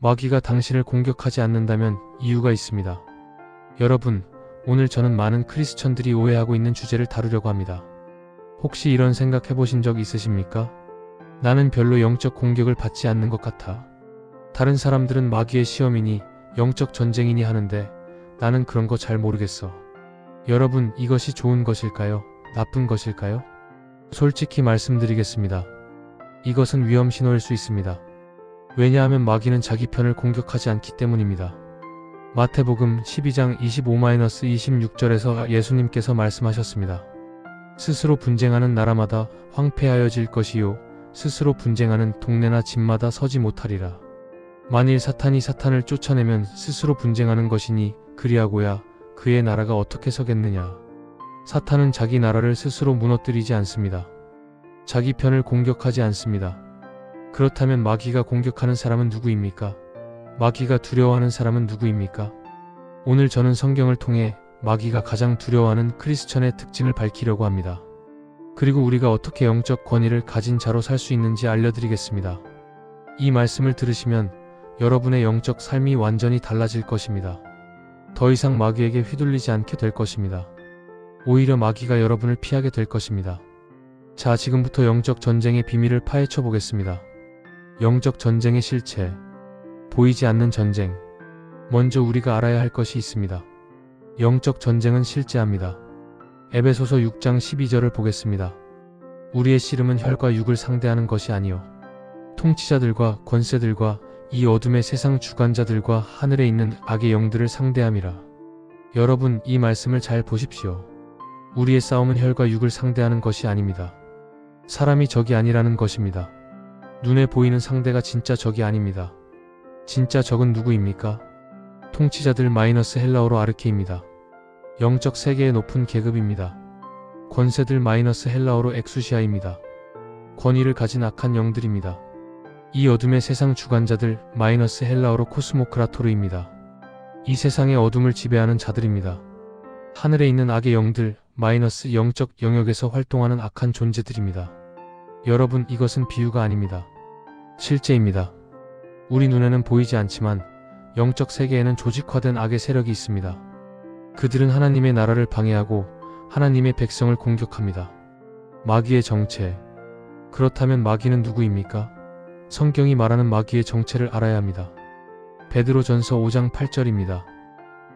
마귀가 당신을 공격하지 않는다면 이유가 있습니다. 여러분, 오늘 저는 많은 크리스천들이 오해하고 있는 주제를 다루려고 합니다. 혹시 이런 생각 해보신 적 있으십니까? 나는 별로 영적 공격을 받지 않는 것 같아. 다른 사람들은 마귀의 시험이니 영적 전쟁이니 하는데 나는 그런 거 잘 모르겠어. 여러분, 이것이 좋은 것일까요? 나쁜 것일까요? 솔직히 말씀드리겠습니다. 이것은 위험 신호일 수 있습니다. 왜냐하면 마귀는 자기 편을 공격하지 않기 때문입니다. 마태복음 12장 25-26절에서 예수님께서 말씀하셨습니다. 스스로 분쟁하는 나라마다 황폐하여질 것이요 스스로 분쟁하는 동네나 집마다 서지 못하리라. 만일 사탄이 사탄을 쫓아내면 스스로 분쟁하는 것이니 그리하고야 그의 나라가 어떻게 서겠느냐. 사탄은 자기 나라를 스스로 무너뜨리지 않습니다. 자기 편을 공격하지 않습니다. 그렇다면 마귀가 공격하는 사람은 누구입니까? 마귀가 두려워하는 사람은 누구입니까? 오늘 저는 성경을 통해 마귀가 가장 두려워하는 크리스천의 특징을 밝히려고 합니다. 그리고 우리가 어떻게 영적 권위를 가진 자로 살 수 있는지 알려드리겠습니다. 이 말씀을 들으시면 여러분의 영적 삶이 완전히 달라질 것입니다. 더 이상 마귀에게 휘둘리지 않게 될 것입니다. 오히려 마귀가 여러분을 피하게 될 것입니다. 자, 지금부터 영적 전쟁의 비밀을 파헤쳐 보겠습니다. 영적 전쟁의 실체, 보이지 않는 전쟁. 먼저 우리가 알아야 할 것이 있습니다. 영적 전쟁은 실제합니다. 에베소서 6장 12절을 보겠습니다. 우리의 씨름은 혈과 육을 상대하는 것이 아니요 통치자들과 권세들과 이 어둠의 세상 주관자들과 하늘에 있는 악의 영들을 상대함이라. 여러분, 이 말씀을 잘 보십시오. 우리의 싸움은 혈과 육을 상대하는 것이 아닙니다. 사람이 적이 아니라는 것입니다. 눈에 보이는 상대가 진짜 적이 아닙니다. 진짜 적은 누구입니까? 통치자들 마이너스 헬라어로 아르케입니다. 영적 세계의 높은 계급입니다. 권세들 마이너스 헬라어로 엑수시아입니다. 권위를 가진 악한 영들입니다. 이 어둠의 세상 주관자들 마이너스 헬라어로 코스모크라토르입니다. 이 세상의 어둠을 지배하는 자들입니다. 하늘에 있는 악의 영들 마이너스 영적 영역에서 활동하는 악한 존재들입니다. 여러분, 이것은 비유가 아닙니다. 실제입니다. 우리 눈에는 보이지 않지만 영적 세계에는 조직화된 악의 세력이 있습니다. 그들은 하나님의 나라를 방해하고 하나님의 백성을 공격합니다. 마귀의 정체. 그렇다면 마귀는 누구입니까? 성경이 말하는 마귀의 정체를 알아야 합니다. 베드로전서 5장 8절입니다.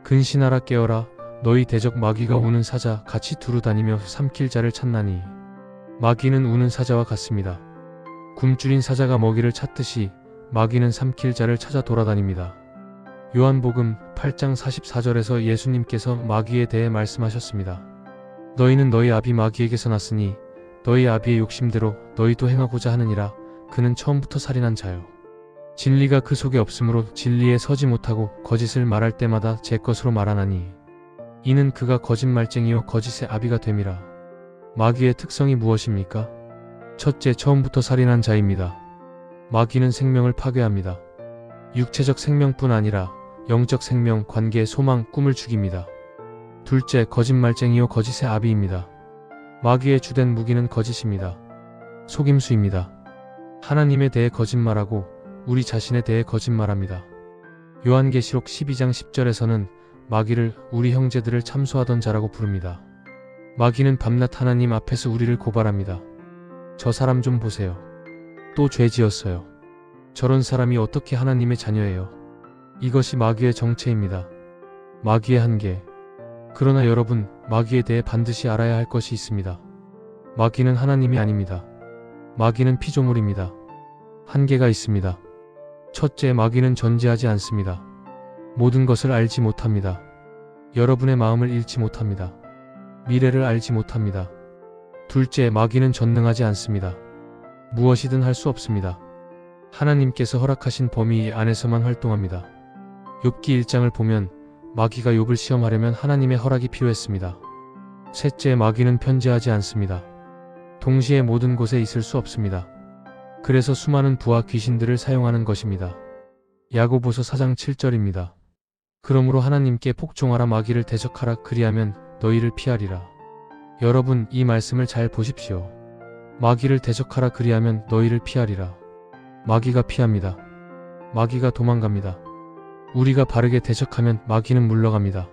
근신하라 깨어라 너희 대적 마귀가 우는 사자 같이 두루다니며 삼킬 자를 찾나니. 마귀는 우는 사자와 같습니다. 굶주린 사자가 먹이를 찾듯이 마귀는 삼킬 자를 찾아 돌아다닙니다. 요한복음 8장 44절에서 예수님께서 마귀에 대해 말씀하셨습니다. 너희는 너희 아비 마귀에게서 났으니 너희 아비의 욕심대로 너희도 행하고자 하느니라. 그는 처음부터 살인한 자요. 진리가 그 속에 없으므로 진리에 서지 못하고 거짓을 말할 때마다 제 것으로 말하나니 이는 그가 거짓말쟁이요 거짓의 아비가 됨이라. 마귀의 특성이 무엇입니까? 첫째, 처음부터 살인한 자입니다. 마귀는 생명을 파괴합니다. 육체적 생명뿐 아니라 영적 생명, 관계, 소망, 꿈을 죽입니다. 둘째, 거짓말쟁이요 거짓의 아비입니다. 마귀의 주된 무기는 거짓입니다. 속임수입니다. 하나님에 대해 거짓말하고 우리 자신에 대해 거짓말합니다. 요한계시록 12장 10절에서는 마귀를 우리 형제들을 참소하던 자라고 부릅니다. 마귀는 밤낮 하나님 앞에서 우리를 고발합니다. 저 사람 좀 보세요. 또 죄 지었어요. 저런 사람이 어떻게 하나님의 자녀예요? 이것이 마귀의 정체입니다. 마귀의 한계. 그러나 여러분, 마귀에 대해 반드시 알아야 할 것이 있습니다. 마귀는 하나님이 아닙니다. 마귀는 피조물입니다. 한계가 있습니다. 첫째, 마귀는 전지하지 않습니다. 모든 것을 알지 못합니다. 여러분의 마음을 읽지 못합니다. 미래를 알지 못합니다. 둘째, 마귀는 전능하지 않습니다. 무엇이든 할 수 없습니다. 하나님께서 허락하신 범위 안에서만 활동합니다. 욥기 1장을 보면 마귀가 욥을 시험하려면 하나님의 허락이 필요했습니다. 셋째, 마귀는 편재하지 않습니다. 동시에 모든 곳에 있을 수 없습니다. 그래서 수많은 부하 귀신들을 사용하는 것입니다. 야고보서 4장 7절입니다. 그러므로 하나님께 복종하라 마귀를 대적하라 그리하면 너희를 피하리라. 여러분, 이 말씀을 잘 보십시오. 마귀를 대적하라 그리하면 너희를 피하리라. 마귀가 피합니다. 마귀가 도망갑니다. 우리가 바르게 대적하면 마귀는 물러갑니다.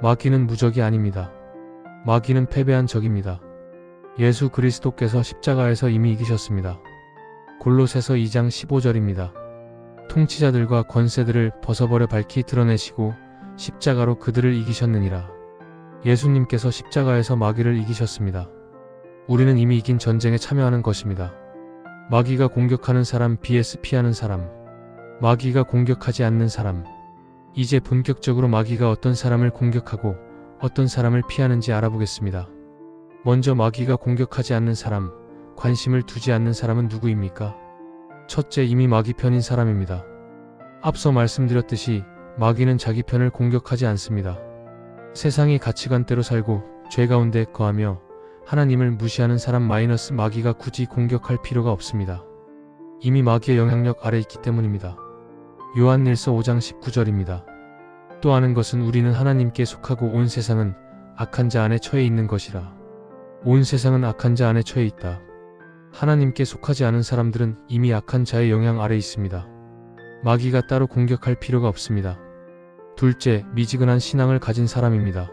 마귀는 무적이 아닙니다. 마귀는 패배한 적입니다. 예수 그리스도께서 십자가에서 이미 이기셨습니다. 골로새서 2장 15절입니다. 통치자들과 권세들을 벗어버려 밝히 드러내시고 십자가로 그들을 이기셨느니라. 예수님께서 십자가에서 마귀를 이기셨습니다. 우리는 이미 이긴 전쟁에 참여하는 것입니다. 마귀가 공격하는 사람 vs 피하는 사람, 마귀가 공격하지 않는 사람. 이제 본격적으로 마귀가 어떤 사람을 공격하고 어떤 사람을 피하는지 알아보겠습니다. 먼저 마귀가 공격하지 않는 사람, 관심을 두지 않는 사람은 누구입니까? 첫째, 이미 마귀 편인 사람입니다. 앞서 말씀드렸듯이 마귀는 자기 편을 공격하지 않습니다. 세상의 가치관대로 살고 죄 가운데 거하며 하나님을 무시하는 사람 마귀가 굳이 공격할 필요가 없습니다. 이미 마귀의 영향력 아래 있기 때문입니다. 요한일서 5장 19절입니다. 또 아는 것은 우리는 하나님께 속하고 온 세상은 악한 자 안에 처해 있는 것이라. 온 세상은 악한 자 안에 처해 있다. 하나님께 속하지 않은 사람들은 이미 악한 자의 영향 아래 있습니다. 마귀가 따로 공격할 필요가 없습니다. 둘째, 미지근한 신앙을 가진 사람입니다.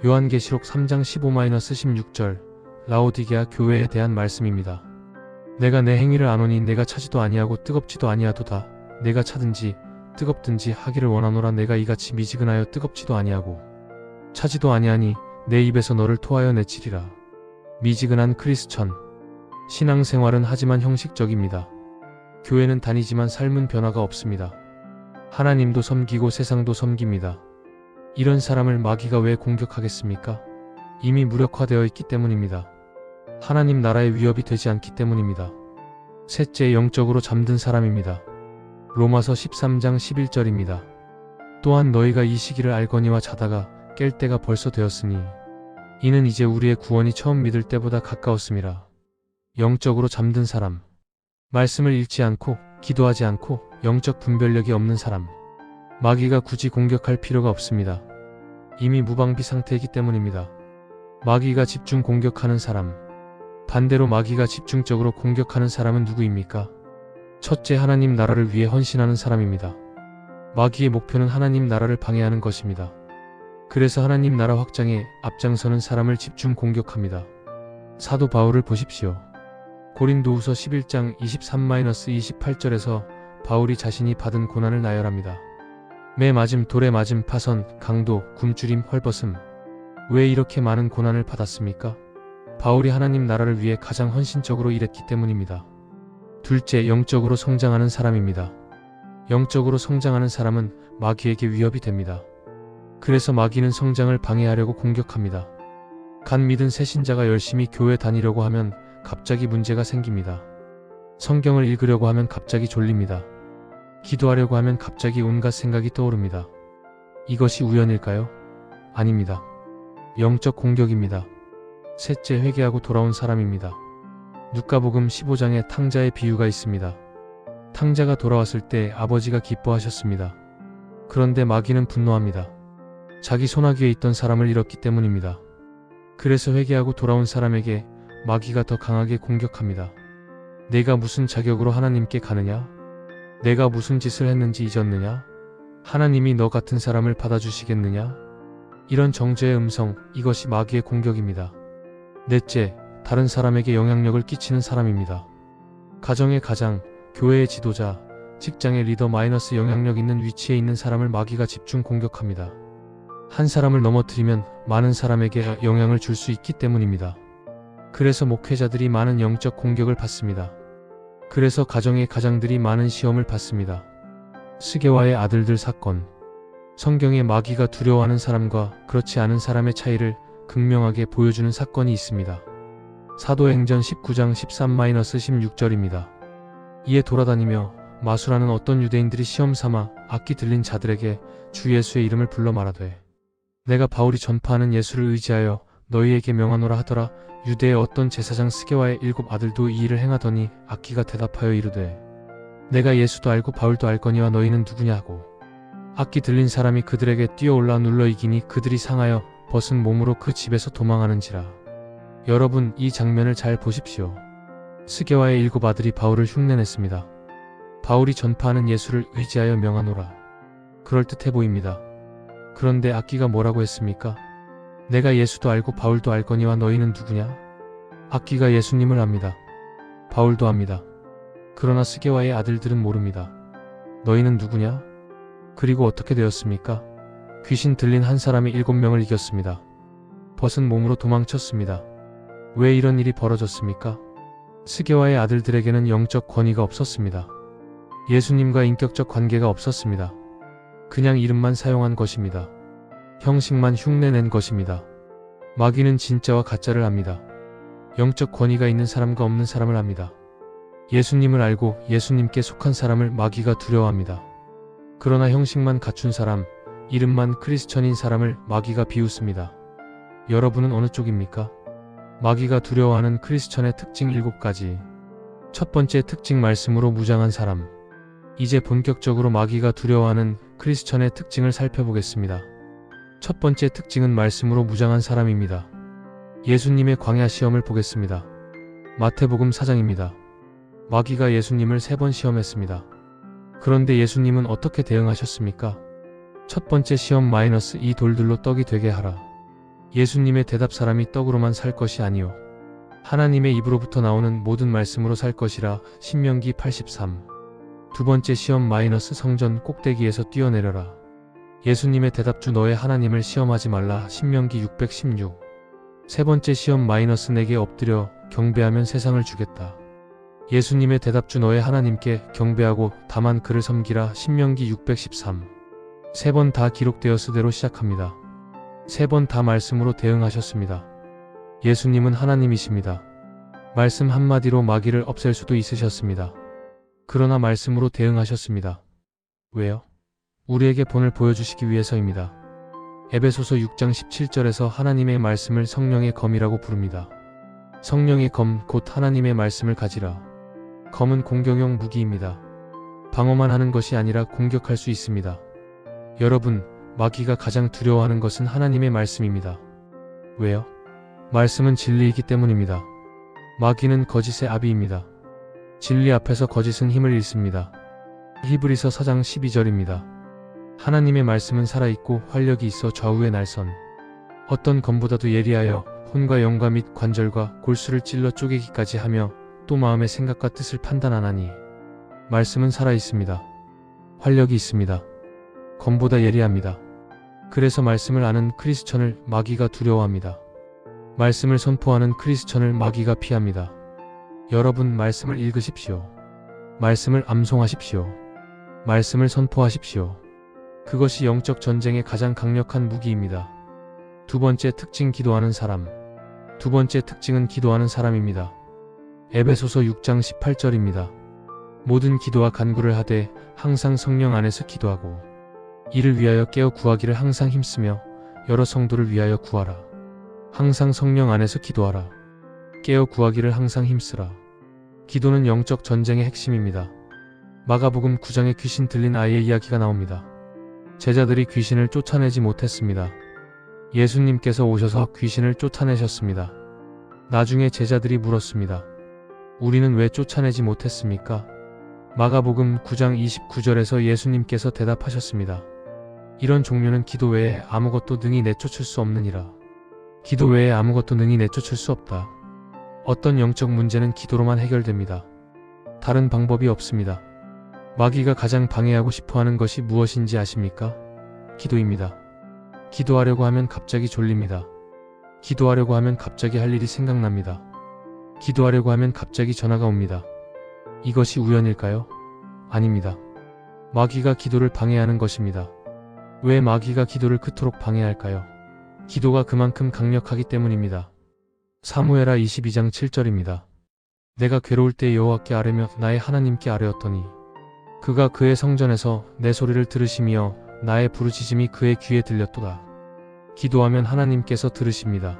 요한계시록 3장 15-16절 라오디게아 교회에 대한 말씀입니다. 내가 내 행위를 아노니 내가 차지도 아니하고 뜨겁지도 아니하도다. 내가 차든지 뜨겁든지 하기를 원하노라. 내가 이같이 미지근하여 뜨겁지도 아니하고 차지도 아니하니 내 입에서 너를 토하여 내치리라. 미지근한 크리스천. 신앙생활은 하지만 형식적입니다. 교회는 다니지만 삶은 변화가 없습니다. 하나님도 섬기고 세상도 섬깁니다. 이런 사람을 마귀가 왜 공격하겠습니까? 이미 무력화되어 있기 때문입니다. 하나님 나라의 위협이 되지 않기 때문입니다. 셋째, 영적으로 잠든 사람입니다. 로마서 13장 11절입니다. 또한 너희가 이 시기를 알거니와 자다가 깰 때가 벌써 되었으니 이는 이제 우리의 구원이 처음 믿을 때보다 가까웠음이라. 영적으로 잠든 사람. 말씀을 읽지 않고 기도하지 않고 영적 분별력이 없는 사람. 마귀가 굳이 공격할 필요가 없습니다. 이미 무방비 상태이기 때문입니다. 마귀가 집중 공격하는 사람. 반대로 마귀가 집중적으로 공격하는 사람은 누구입니까? 첫째, 하나님 나라를 위해 헌신하는 사람입니다. 마귀의 목표는 하나님 나라를 방해하는 것입니다. 그래서 하나님 나라 확장에 앞장서는 사람을 집중 공격합니다. 사도 바울을 보십시오. 고린도후서 11장 23-28절에서 바울이 자신이 받은 고난을 나열합니다. 매 맞음, 돌에 맞음, 파선, 강도, 굶주림, 헐벗음. 왜 이렇게 많은 고난을 받았습니까? 바울이 하나님 나라를 위해 가장 헌신적으로 일했기 때문입니다. 둘째, 영적으로 성장하는 사람입니다. 영적으로 성장하는 사람은 마귀에게 위협이 됩니다. 그래서 마귀는 성장을 방해하려고 공격합니다. 간 믿은 새신자가 열심히 교회 다니려고 하면 갑자기 문제가 생깁니다. 성경을 읽으려고 하면 갑자기 졸립니다. 기도하려고 하면 갑자기 온갖 생각이 떠오릅니다. 이것이 우연일까요? 아닙니다. 영적 공격입니다. 셋째, 회개하고 돌아온 사람입니다. 누가복음 15장에 탕자의 비유가 있습니다. 탕자가 돌아왔을 때 아버지가 기뻐하셨습니다. 그런데 마귀는 분노합니다. 자기 손아귀에 있던 사람을 잃었기 때문입니다. 그래서 회개하고 돌아온 사람에게 마귀가 더 강하게 공격합니다. 내가 무슨 자격으로 하나님께 가느냐? 내가 무슨 짓을 했는지 잊었느냐? 하나님이 너 같은 사람을 받아주시겠느냐? 이런 정죄의 음성, 이것이 마귀의 공격입니다. 넷째, 다른 사람에게 영향력을 끼치는 사람입니다. 가정의 가장, 교회의 지도자, 직장의 리더 영향력 있는 위치에 있는 사람을 마귀가 집중 공격합니다. 한 사람을 넘어뜨리면 많은 사람에게 영향을 줄 수 있기 때문입니다. 그래서 목회자들이 많은 영적 공격을 받습니다. 그래서 가정의 가장들이 많은 시험을 받습니다. 스게와의 아들들 사건. 성경에 마귀가 두려워하는 사람과 그렇지 않은 사람의 차이를 극명하게 보여주는 사건이 있습니다. 사도행전 19장 13-16절입니다. 이에 돌아다니며 마술하는 어떤 유대인들이 시험 삼아 악기 들린 자들에게 주 예수의 이름을 불러 말하되 내가 바울이 전파하는 예수를 의지하여 너희에게 명하노라 하더라. 유대의 어떤 제사장 스게와의 7 아들도 이 일을 행하더니 악기가 대답하여 이르되 내가 예수도 알고 바울도 알거니와 너희는 누구냐 하고 악기 들린 사람이 그들에게 뛰어올라 눌러 이기니 그들이 상하여 벗은 몸으로 그 집에서 도망하는지라. 여러분, 이 장면을 잘 보십시오. 스게와의 7 아들이 바울을 흉내냈습니다. 바울이 전파하는 예수를 의지하여 명하노라. 그럴듯해 보입니다. 그런데 악기가 뭐라고 했습니까? 내가 예수도 알고 바울도 알거니와 너희는 누구냐? 악기가 예수님을 압니다. 바울도 압니다. 그러나 스게와의 아들들은 모릅니다. 너희는 누구냐? 그리고 어떻게 되었습니까? 귀신 들린 한 사람이 7명을 이겼습니다. 벗은 몸으로 도망쳤습니다. 왜 이런 일이 벌어졌습니까? 스게와의 아들들에게는 영적 권위가 없었습니다. 예수님과 인격적 관계가 없었습니다. 그냥 이름만 사용한 것입니다. 형식만 흉내낸 것입니다. 마귀는 진짜와 가짜를 압니다. 영적 권위가 있는 사람과 없는 사람을 압니다. 예수님을 알고 예수님께 속한 사람을 마귀가 두려워합니다. 그러나 형식만 갖춘 사람, 이름만 크리스천인 사람을 마귀가 비웃습니다. 여러분은 어느 쪽입니까? 마귀가 두려워하는 크리스천의 특징 7가지. 첫 번째 특징, 말씀으로 무장한 사람. 이제 본격적으로 마귀가 두려워하는 크리스천의 특징을 살펴보겠습니다. 첫 번째 특징은 말씀으로 무장한 사람입니다. 예수님의 광야 시험을 보겠습니다. 마태복음 4장입니다. 마귀가 예수님을 3번 시험했습니다. 그런데 예수님은 어떻게 대응하셨습니까? 첫 번째 시험 -이 돌들로 떡이 되게 하라. 예수님의 대답, 사람이 떡으로만 살 것이 아니요 하나님의 입으로부터 나오는 모든 말씀으로 살 것이라. 신명기 83. 두 번째 시험 성전 꼭대기에서 뛰어내려라. 예수님의 대답, 주 너의 하나님을 시험하지 말라. 신명기 616. 세 번째 시험 내게 엎드려 경배하면 세상을 주겠다. 예수님의 대답, 주 너의 하나님께 경배하고 다만 그를 섬기라. 신명기 613. 세 번 다 기록되었으대로 시작합니다. 세 번 다 말씀으로 대응하셨습니다. 예수님은 하나님이십니다. 말씀 한마디로 마귀를 없앨 수도 있으셨습니다. 그러나 말씀으로 대응하셨습니다. 왜요? 우리에게 본을 보여주시기 위해서입니다. 에베소서 6장 17절에서 하나님의 말씀을 성령의 검이라고 부릅니다. 성령의 검, 곧 하나님의 말씀을 가지라. 검은 공격용 무기입니다. 방어만 하는 것이 아니라 공격할 수 있습니다. 여러분, 마귀가 가장 두려워하는 것은 하나님의 말씀입니다. 왜요? 말씀은 진리이기 때문입니다. 마귀는 거짓의 아비입니다. 진리 앞에서 거짓은 힘을 잃습니다. 히브리서 4장 12절입니다. 하나님의 말씀은 살아있고 활력이 있어 좌우의 날선 어떤 검보다도 예리하여 혼과 영과 및 관절과 골수를 찔러 쪼개기까지 하며 또 마음의 생각과 뜻을 판단하나니. 말씀은 살아있습니다. 활력이 있습니다. 검보다 예리합니다. 그래서 말씀을 아는 크리스천을 마귀가 두려워합니다. 말씀을 선포하는 크리스천을 마귀가 피합니다. 여러분, 말씀을 읽으십시오. 말씀을 암송하십시오. 말씀을 선포하십시오. 그것이 영적 전쟁의 가장 강력한 무기입니다. 두 번째 특징, 기도하는 사람. 두 번째 특징은 기도하는 사람입니다. 에베소서 6장 18절입니다. 모든 기도와 간구를 하되 항상 성령 안에서 기도하고 이를 위하여 깨어 구하기를 항상 힘쓰며 여러 성도를 위하여 구하라. 항상 성령 안에서 기도하라. 깨어 구하기를 항상 힘쓰라. 기도는 영적 전쟁의 핵심입니다. 마가복음 9장에 귀신 들린 아이의 이야기가 나옵니다. 제자들이 귀신을 쫓아내지 못했습니다. 예수님께서 오셔서 귀신을 쫓아내셨습니다. 나중에 제자들이 물었습니다. 우리는 왜 쫓아내지 못했습니까? 마가복음 9장 29절에서 예수님께서 대답하셨습니다. 이런 종류는 기도 외에 아무것도 능히 내쫓을 수 없느니라. 기도 외에 아무것도 능히 내쫓을 수 없다. 어떤 영적 문제는 기도로만 해결됩니다. 다른 방법이 없습니다. 마귀가 가장 방해하고 싶어하는 것이 무엇인지 아십니까? 기도입니다. 기도하려고 하면 갑자기 졸립니다. 기도하려고 하면 갑자기 할 일이 생각납니다. 기도하려고 하면 갑자기 전화가 옵니다. 이것이 우연일까요? 아닙니다. 마귀가 기도를 방해하는 것입니다. 왜 마귀가 기도를 그토록 방해할까요? 기도가 그만큼 강력하기 때문입니다. 사무엘하 22장 7절입니다. 내가 괴로울 때 여호와께 아뢰며 나의 하나님께 아뢰었더니 그가 그의 성전에서 내 소리를 들으시며 나의 부르짖음이 그의 귀에 들렸도다. 기도하면 하나님께서 들으십니다.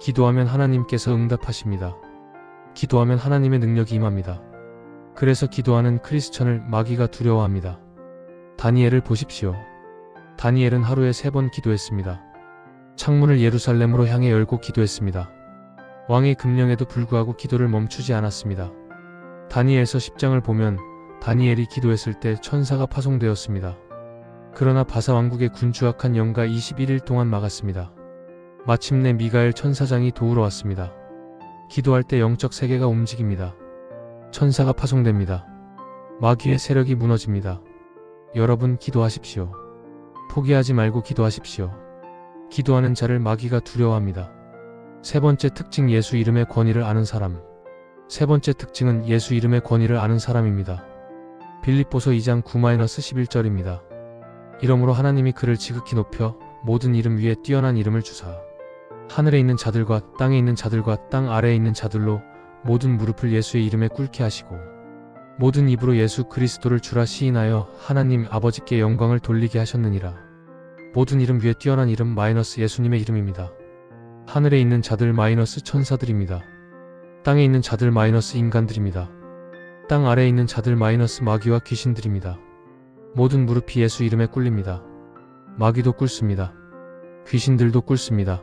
기도하면 하나님께서 응답하십니다. 기도하면 하나님의 능력이 임합니다. 그래서 기도하는 크리스천을 마귀가 두려워합니다. 다니엘을 보십시오. 다니엘은 하루에 3번 기도했습니다. 창문을 예루살렘으로 향해 열고 기도했습니다. 왕의 금령에도 불구하고 기도를 멈추지 않았습니다. 다니엘서 10장을 보면 다니엘이 기도했을 때 천사가 파송되었습니다. 그러나 바사 왕국의 군주악한 영가 21일 동안 막았습니다. 마침내 미가엘 천사장이 도우러 왔습니다. 기도할 때 영적 세계가 움직입니다. 천사가 파송됩니다. 마귀의 세력이 무너집니다. 여러분 기도하십시오. 포기하지 말고 기도하십시오. 기도하는 자를 마귀가 두려워합니다. 세 번째 특징, 예수 이름의 권위를 아는 사람. 세 번째 특징은 예수 이름의 권위를 아는 사람입니다. 빌립보서 2장 9-11절입니다. 이러므로 하나님이 그를 지극히 높여 모든 이름 위에 뛰어난 이름을 주사 하늘에 있는 자들과 땅에 있는 자들과 땅 아래에 있는 자들로 모든 무릎을 예수의 이름에 꿇게 하시고 모든 입으로 예수 그리스도를 주라 시인하여 하나님 아버지께 영광을 돌리게 하셨느니라. 모든 이름 위에 뛰어난 이름 마이너스 예수님의 이름입니다. 하늘에 있는 자들 마이너스 천사들입니다. 땅에 있는 자들 마이너스 인간들입니다. 땅 아래에 있는 자들 마이너스 마귀와 귀신들입니다. 모든 무릎이 예수 이름에 꿇립니다. 마귀도 꿇습니다. 귀신들도 꿇습니다.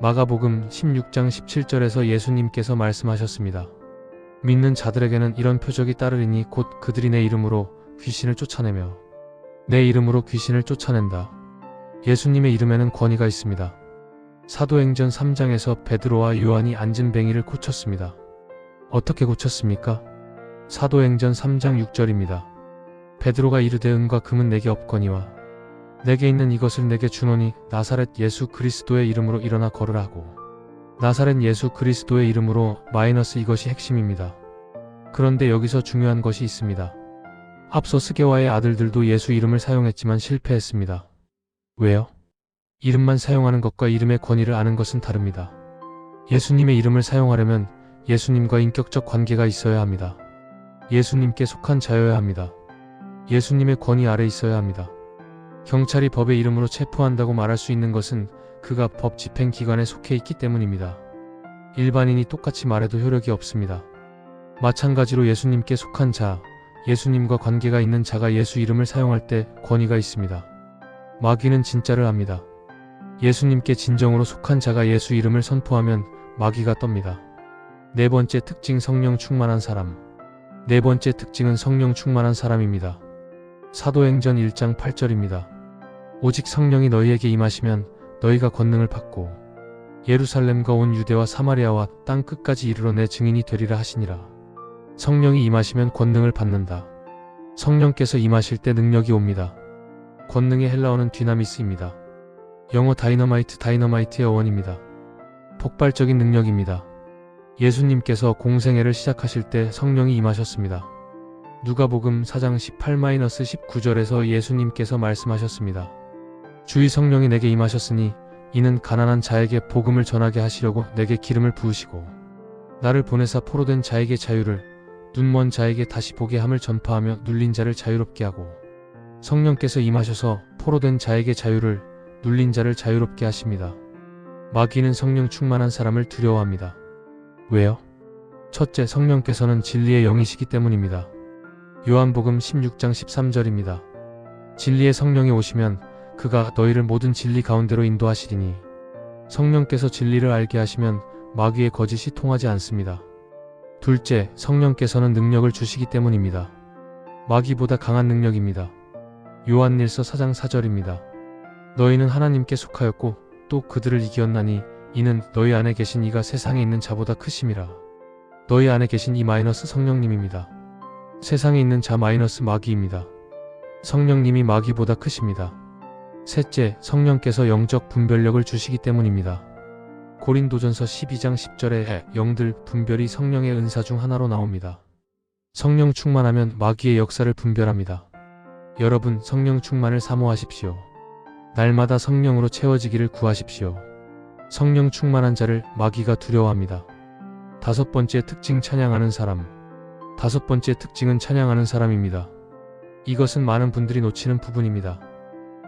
마가복음 16장 17절에서 예수님께서 말씀하셨습니다. 믿는 자들에게는 이런 표적이 따르리니 곧 그들이 내 이름으로 귀신을 쫓아내며 내 이름으로 귀신을 쫓아낸다. 예수님의 이름에는 권위가 있습니다. 사도행전 3장에서 베드로와 요한이 앉은 뱅이를 고쳤습니다. 어떻게 고쳤습니까? 사도행전 3장 6절입니다. 베드로가 이르되 은과 금은 내게 없거니와 내게 있는 이것을 내게 주노니 나사렛 예수 그리스도의 이름으로 일어나 걸으라 하고 나사렛 예수 그리스도의 이름으로 마이너스 이것이 핵심입니다. 그런데 여기서 중요한 것이 있습니다. 앞서 스게와의 아들들도 예수 이름을 사용했지만 실패했습니다. 왜요? 이름만 사용하는 것과 이름의 권위를 아는 것은 다릅니다. 예수님의 이름을 사용하려면 예수님과 인격적 관계가 있어야 합니다. 예수님께 속한 자여야 합니다. 예수님의 권위 아래 있어야 합니다. 경찰이 법의 이름으로 체포한다고 말할 수 있는 것은 그가 법 집행기관에 속해 있기 때문입니다. 일반인이 똑같이 말해도 효력이 없습니다. 마찬가지로 예수님께 속한 자, 예수님과 관계가 있는 자가 예수 이름을 사용할 때 권위가 있습니다. 마귀는 진짜를 압니다. 예수님께 진정으로 속한 자가 예수 이름을 선포하면 마귀가 떱니다. 네 번째 특징, 성령 충만한 사람. 네 번째 특징은 성령 충만한 사람입니다. 사도행전 1장 8절입니다. 오직 성령이 너희에게 임하시면 너희가 권능을 받고 예루살렘과 온 유대와 사마리아와 땅 끝까지 이르러 내 증인이 되리라 하시니라. 성령이 임하시면 권능을 받는다. 성령께서 임하실 때 능력이 옵니다. 권능의 헬라어는 디나미스입니다. 영어 다이너마이트의 어원입니다. 폭발적인 능력입니다. 예수님께서 공생애를 시작하실 때 성령이 임하셨습니다. 누가복음 4장 18-19절에서 예수님께서 말씀하셨습니다. 주의 성령이 내게 임하셨으니 이는 가난한 자에게 복음을 전하게 하시려고 내게 기름을 부으시고 나를 보내사 포로된 자에게 자유를, 눈먼 자에게 다시 보게 함을 전파하며 눌린 자를 자유롭게 하고. 성령께서 임하셔서 포로된 자에게 자유를, 눌린 자를 자유롭게 하십니다. 마귀는 성령 충만한 사람을 두려워합니다. 왜요? 첫째, 성령께서는 진리의 영이시기 때문입니다. 요한복음 16장 13절입니다. 진리의 성령이 오시면 그가 너희를 모든 진리 가운데로 인도하시리니. 성령께서 진리를 알게 하시면 마귀의 거짓이 통하지 않습니다. 둘째, 성령께서는 능력을 주시기 때문입니다. 마귀보다 강한 능력입니다. 요한일서 4장 4절입니다. 너희는 하나님께 속하였고 또 그들을 이기었나니 이는 너희 안에 계신 이가 세상에 있는 자보다 크심이라. 너희 안에 계신 이 마이너스 성령님입니다. 세상에 있는 자 마이너스 마귀입니다. 성령님이 마귀보다 크십니다. 셋째, 성령께서 영적 분별력을 주시기 때문입니다. 고린도전서 12장 10절에 영들 분별이 성령의 은사 중 하나로 나옵니다. 성령 충만하면 마귀의 역사를 분별합니다. 여러분, 성령 충만을 사모하십시오. 날마다 성령으로 채워지기를 구하십시오. 성령 충만한 자를 마귀가 두려워합니다. 다섯 번째 특징, 찬양하는 사람. 다섯 번째 특징은 찬양하는 사람입니다. 이것은 많은 분들이 놓치는 부분입니다.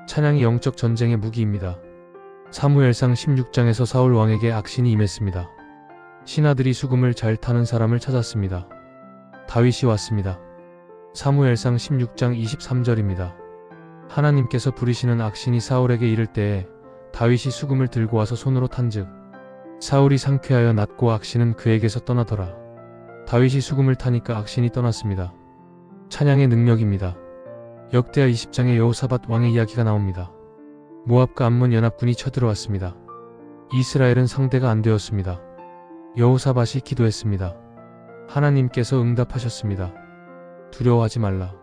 찬양이 영적 전쟁의 무기입니다. 사무엘상 16장에서 사울 왕에게 악신이 임했습니다. 신하들이 수금을 잘 타는 사람을 찾았습니다. 다윗이 왔습니다. 사무엘상 16장 23절입니다. 하나님께서 부리시는 악신이 사울에게 이를 때에 다윗이 수금을 들고 와서 손으로 탄즉 사울이 상쾌하여 낫고 악신은 그에게서 떠나더라. 다윗이 수금을 타니까 악신이 떠났습니다. 찬양의 능력입니다. 역대하 20장에 여호사밧 왕의 이야기가 나옵니다. 모압과 암몬 연합군이 쳐들어왔습니다. 이스라엘은 상대가 안 되었습니다. 여호사밧이 기도했습니다. 하나님께서 응답하셨습니다. 두려워하지 말라.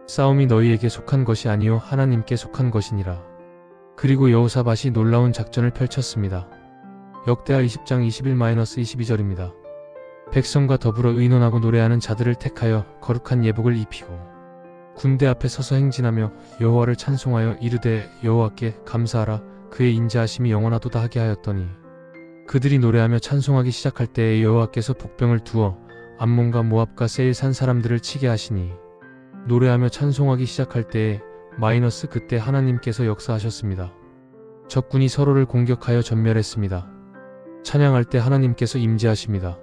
싸움이 너희에게 속한 것이 아니요 하나님께 속한 것이니라. 그리고 여호사밧이 놀라운 작전을 펼쳤습니다. 역대하 20장 21-22절입니다. 백성과 더불어 의논하고 노래하는 자들을 택하여 거룩한 예복을 입히고 군대 앞에 서서 행진하며 여호와를 찬송하여 이르되 여호와께 감사하라. 그의 인자하심이 영원하도다 하게 하였더니 그들이 노래하며 찬송하기 시작할 때에 여호와께서 복병을 두어 암몬과 모압과 세일산 사람들을 치게 하시니 노래하며 찬송하기 시작할 때에 그때 하나님께서 역사하셨습니다. 적군이 서로를 공격하여 전멸했습니다. 찬양할 때 하나님께서 임재하십니다.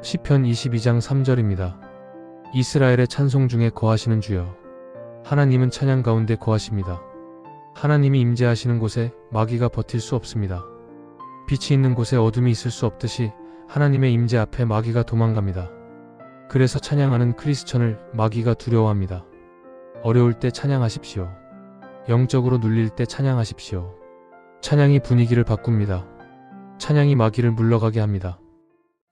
시편 22장 3절입니다. 이스라엘의 찬송 중에 거하시는 주여, 하나님은 찬양 가운데 거하십니다. 하나님이 임재하시는 곳에 마귀가 버틸 수 없습니다. 빛이 있는 곳에 어둠이 있을 수 없듯이 하나님의 임재 앞에 마귀가 도망갑니다. 그래서 찬양하는 크리스천을 마귀가 두려워합니다. 어려울 때 찬양하십시오. 영적으로 눌릴 때 찬양하십시오. 찬양이 분위기를 바꿉니다. 찬양이 마귀를 물러가게 합니다.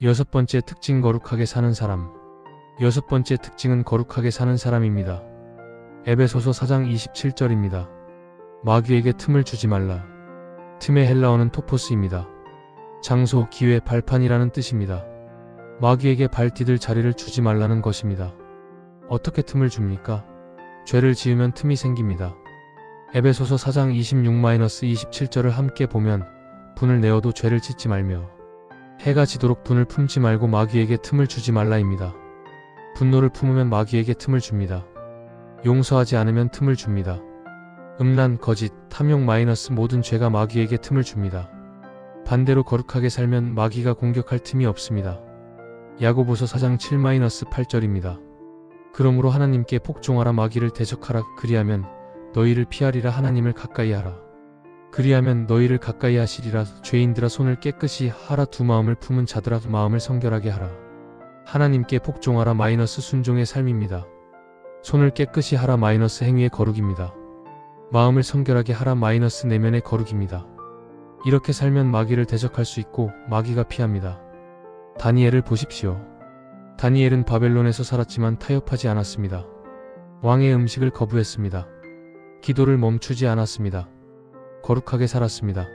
6번째 특징, 거룩하게 사는 사람. 6번째 특징은 거룩하게 사는 사람입니다. 에베소서 4장 27절입니다. 마귀에게 틈을 주지 말라. 틈의 헬라어는 토포스입니다. 장소, 기회, 발판이라는 뜻입니다. 마귀에게 발 디딜 자리를 주지 말라는 것입니다. 어떻게 틈을 줍니까? 죄를 지으면 틈이 생깁니다. 에베소서 4장 26-27절을 함께 보면 분을 내어도 죄를 짓지 말며 해가 지도록 분을 품지 말고 마귀에게 틈을 주지 말라입니다. 분노를 품으면 마귀에게 틈을 줍니다. 용서하지 않으면 틈을 줍니다. 음란, 거짓, 탐욕 모든 죄가 마귀에게 틈을 줍니다. 반대로 거룩하게 살면 마귀가 공격할 틈이 없습니다. 야고보서 4장 7-8절입니다. 그러므로 하나님께 복종하라. 마귀를 대적하라. 그리하면 너희를 피하리라. 하나님을 가까이 하라. 그리하면 너희를 가까이 하시리라. 죄인들아, 손을 깨끗이 하라. 두 마음을 품은 자들아, 마음을 성결하게 하라. 하나님께 복종하라. 순종의 삶입니다. 손을 깨끗이 하라. 행위의 거룩입니다. 마음을 성결하게 하라. 내면의 거룩입니다. 이렇게 살면 마귀를 대적할 수 있고 마귀가 피합니다. 다니엘을 보십시오. 다니엘은 바벨론에서 살았지만 타협하지 않았습니다. 왕의 음식을 거부했습니다. 기도를 멈추지 않았습니다. 거룩하게 살았습니다.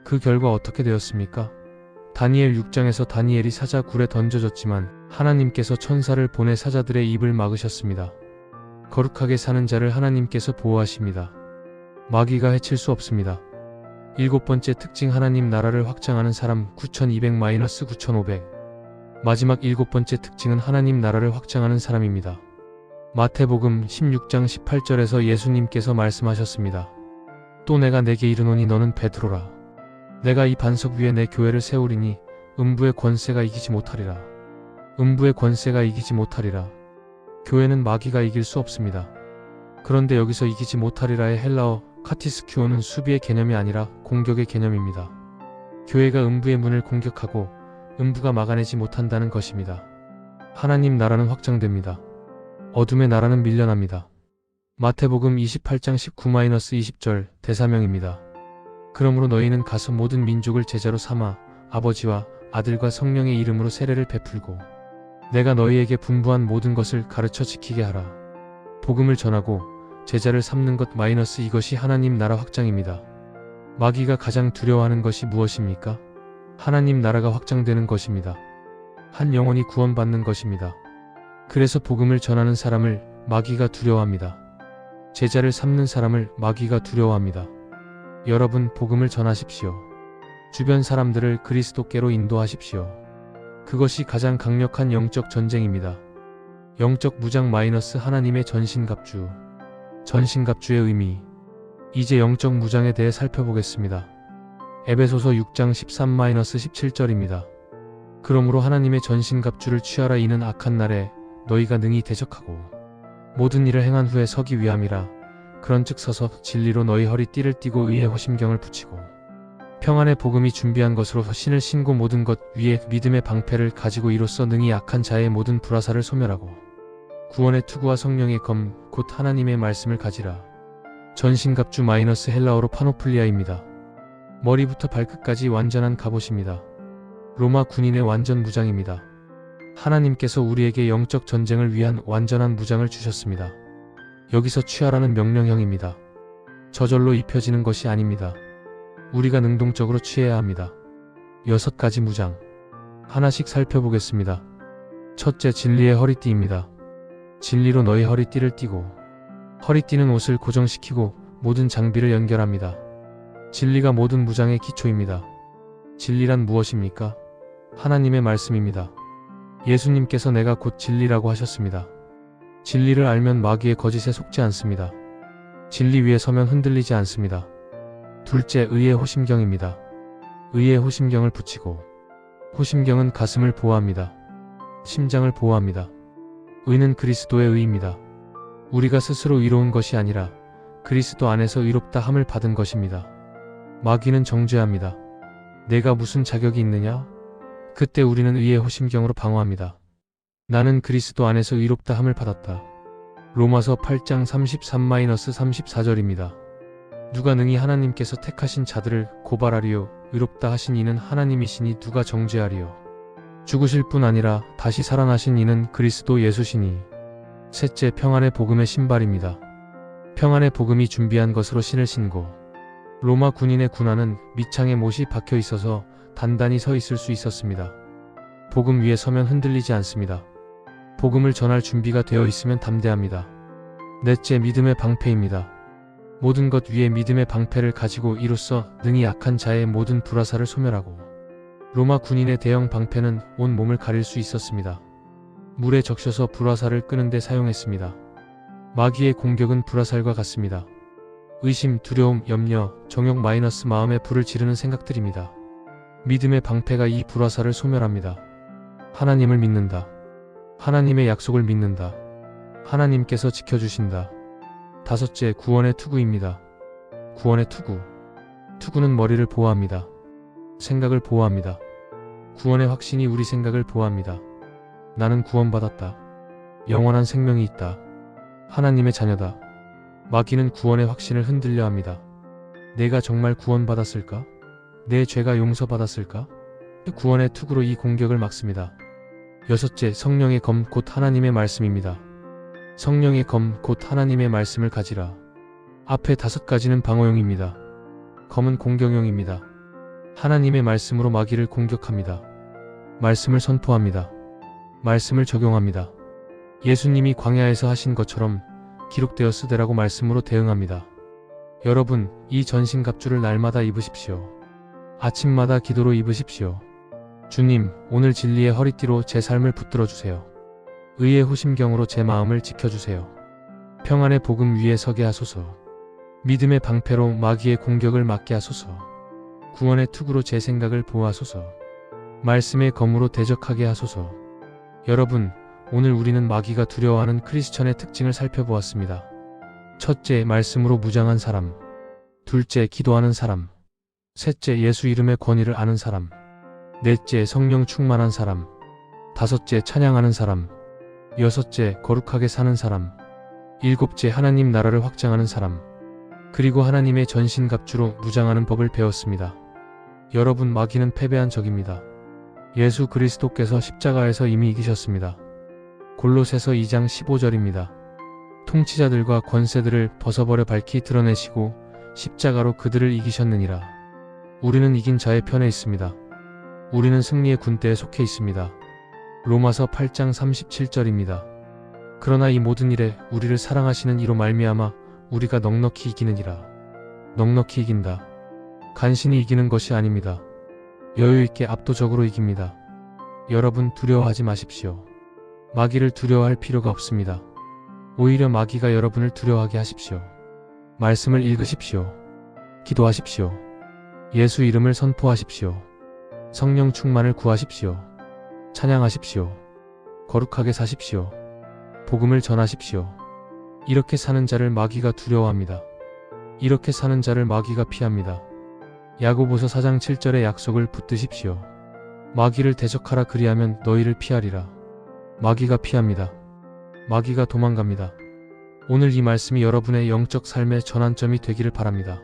그 결과 어떻게 되었습니까? 다니엘 6장에서 다니엘이 사자 굴에 던져졌지만 하나님께서 천사를 보내 사자들의 입을 막으셨습니다. 거룩하게 사는 자를 하나님께서 보호하십니다. 마귀가 해칠 수 없습니다. 7번째 특징, 하나님 나라를 확장하는 사람. 9200-9500. 마지막 7번째 특징은 하나님 나라를 확장하는 사람입니다. 마태복음 16장 18절에서 예수님께서 말씀하셨습니다. 또 내가 내게 이르노니 너는 베드로라. 내가 이 반석 위에 내 교회를 세우리니 음부의 권세가 이기지 못하리라. 음부의 권세가 이기지 못하리라. 교회는 마귀가 이길 수 없습니다. 그런데 여기서 이기지 못하리라의 헬라어 카티스큐오는 수비의 개념이 아니라 공격의 개념입니다. 교회가 음부의 문을 공격하고 음부가 막아내지 못한다는 것입니다. 하나님 나라는 확장됩니다. 어둠의 나라는 밀려납니다. 마태복음 28장 19-20절 대사명입니다. 그러므로 너희는 가서 모든 민족을 제자로 삼아 아버지와 아들과 성령의 이름으로 세례를 베풀고 내가 너희에게 분부한 모든 것을 가르쳐 지키게 하라. 복음을 전하고 제자를 삼는 것 이것이 하나님 나라 확장입니다. 마귀가 가장 두려워하는 것이 무엇입니까? 하나님 나라가 확장되는 것입니다. 한 영혼이 구원받는 것입니다. 그래서 복음을 전하는 사람을 마귀가 두려워합니다. 제자를 삼는 사람을 마귀가 두려워합니다. 여러분, 복음을 전하십시오. 주변 사람들을 그리스도께로 인도하십시오. 그것이 가장 강력한 영적 전쟁입니다. 영적 무장 하나님의 전신갑주. 전신갑주의 의미. 이제 영적 무장에 대해 살펴보겠습니다. 에베소서 6장 13-17절입니다. 그러므로 하나님의 전신갑주를 취하라. 이는 악한 날에 너희가 능히 대적하고 모든 일을 행한 후에 서기 위함이라. 그런즉 서서 진리로 너희 허리띠를 띠고 의의 호심경을 붙이고 평안의 복음이 준비한 것으로 신을 신고 모든 것 위에 믿음의 방패를 가지고 이로써 능히 악한 자의 모든 불화살을 소멸하고 구원의 투구와 성령의 검, 곧 하나님의 말씀을 가지라. 전신갑주 마이너스 헬라어로 파노플리아입니다. 머리부터 발끝까지 완전한 갑옷입니다. 로마 군인의 완전 무장입니다. 하나님께서 우리에게 영적 전쟁을 위한 완전한 무장을 주셨습니다. 여기서 취하라는 명령형입니다. 저절로 입혀지는 것이 아닙니다. 우리가 능동적으로 취해야 합니다. 6가지 무장. 하나씩 살펴보겠습니다. 첫째, 진리의 허리띠입니다. 진리로 너희 허리띠를 띠고, 허리띠는 옷을 고정시키고 모든 장비를 연결합니다. 진리가 모든 무장의 기초입니다. 진리란 무엇입니까? 하나님의 말씀입니다. 예수님께서 내가 곧 진리라고 하셨습니다. 진리를 알면 마귀의 거짓에 속지 않습니다. 진리 위에 서면 흔들리지 않습니다. 둘째, 의의 호심경입니다. 의의 호심경을 붙이고, 호심경은 가슴을 보호합니다. 심장을 보호합니다. 의는 그리스도의 의입니다. 우리가 스스로 의로운 것이 아니라 그리스도 안에서 의롭다 함을 받은 것입니다. 마귀는 정죄합니다. 내가 무슨 자격이 있느냐? 그때 우리는 의의 호심경으로 방어합니다. 나는 그리스도 안에서 의롭다 함을 받았다. 로마서 8장 33-34절입니다. 누가 능히 하나님께서 택하신 자들을 고발하리요? 의롭다 하신 이는 하나님이시니 누가 정죄하리요? 죽으실 뿐 아니라 다시 살아나신 이는 그리스도 예수시니. 셋째, 평안의 복음의 신발입니다. 평안의 복음이 준비한 것으로 신을 신고, 로마 군인의 군화는 밑창에 못이 박혀 있어서 단단히 서 있을 수 있었습니다. 복음 위에 서면 흔들리지 않습니다. 복음을 전할 준비가 되어 있으면 담대합니다. 넷째, 믿음의 방패입니다. 모든 것 위에 믿음의 방패를 가지고 이로써 능히 약한 자의 모든 불화살을 소멸하고, 로마 군인의 대형 방패는 온 몸을 가릴 수 있었습니다. 물에 적셔서 불화살을 끄는 데 사용했습니다. 마귀의 공격은 불화살과 같습니다. 의심, 두려움, 염려, 정욕 마음에 불을 지르는 생각들입니다. 믿음의 방패가 이 불화살을 소멸합니다. 하나님을 믿는다. 하나님의 약속을 믿는다. 하나님께서 지켜주신다. 다섯째, 구원의 투구입니다. 구원의 투구. 투구는 머리를 보호합니다. 생각을 보호합니다. 구원의 확신이 우리 생각을 보호합니다. 나는 구원받았다. 영원한 생명이 있다. 하나님의 자녀다. 마귀는 구원의 확신을 흔들려 합니다. 내가 정말 구원받았을까? 내 죄가 용서받았을까? 구원의 투구로 이 공격을 막습니다. 여섯째, 성령의 검, 곧 하나님의 말씀입니다. 성령의 검, 곧 하나님의 말씀을 가지라. 앞에 5가지는 방어용입니다. 검은 공격용입니다. 하나님의 말씀으로 마귀를 공격합니다. 말씀을 선포합니다. 말씀을 적용합니다. 예수님이 광야에서 하신 것처럼 기록되었으되라고 말씀으로 대응합니다. 여러분, 이 전신갑주를 날마다 입으십시오. 아침마다 기도로 입으십시오. 주님, 오늘 진리의 허리띠로 제 삶을 붙들어 주세요. 의의 호심경으로 제 마음을 지켜주세요. 평안의 복음 위에 서게 하소서. 믿음의 방패로 마귀의 공격을 막게 하소서. 구원의 투구로 제 생각을 보호하소서. 말씀의 검으로 대적하게 하소서. 여러분, 오늘 우리는 마귀가 두려워하는 크리스천의 특징을 살펴보았습니다. 첫째, 말씀으로 무장한 사람. 둘째, 기도하는 사람. 셋째, 예수 이름의 권위를 아는 사람. 넷째, 성령 충만한 사람. 다섯째, 찬양하는 사람. 여섯째, 거룩하게 사는 사람. 일곱째, 하나님 나라를 확장하는 사람. 그리고 하나님의 전신갑주로 무장하는 법을 배웠습니다. 여러분, 마귀는 패배한 적입니다. 예수 그리스도께서 십자가에서 이미 이기셨습니다. 골로새서 2장 15절입니다. 통치자들과 권세들을 벗어버려 밝히 드러내시고 십자가로 그들을 이기셨느니라. 우리는 이긴 자의 편에 있습니다. 우리는 승리의 군대에 속해 있습니다. 로마서 8장 37절입니다. 그러나 이 모든 일에 우리를 사랑하시는 이로 말미암아 우리가 넉넉히 이기느니라. 넉넉히 이긴다. 간신히 이기는 것이 아닙니다. 여유있게 압도적으로 이깁니다. 여러분, 두려워하지 마십시오. 마귀를 두려워할 필요가 없습니다. 오히려 마귀가 여러분을 두려워하게 하십시오. 말씀을 읽으십시오. 기도하십시오. 예수 이름을 선포하십시오. 성령 충만을 구하십시오. 찬양하십시오. 거룩하게 사십시오. 복음을 전하십시오. 이렇게 사는 자를 마귀가 두려워합니다. 이렇게 사는 자를 마귀가 피합니다. 야고보서 4장 7절의 약속을 붙드십시오. 마귀를 대적하라, 그리하면 너희를 피하리라. 마귀가 피합니다. 마귀가 도망갑니다. 오늘 이 말씀이 여러분의 영적 삶의 전환점이 되기를 바랍니다.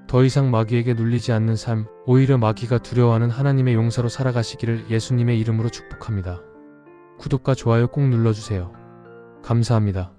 더 이상 마귀에게 눌리지 않는 삶, 오히려 마귀가 두려워하는 하나님의 용사로 살아가시기를 예수님의 이름으로 축복합니다. 구독과 좋아요 꼭 눌러주세요. 감사합니다.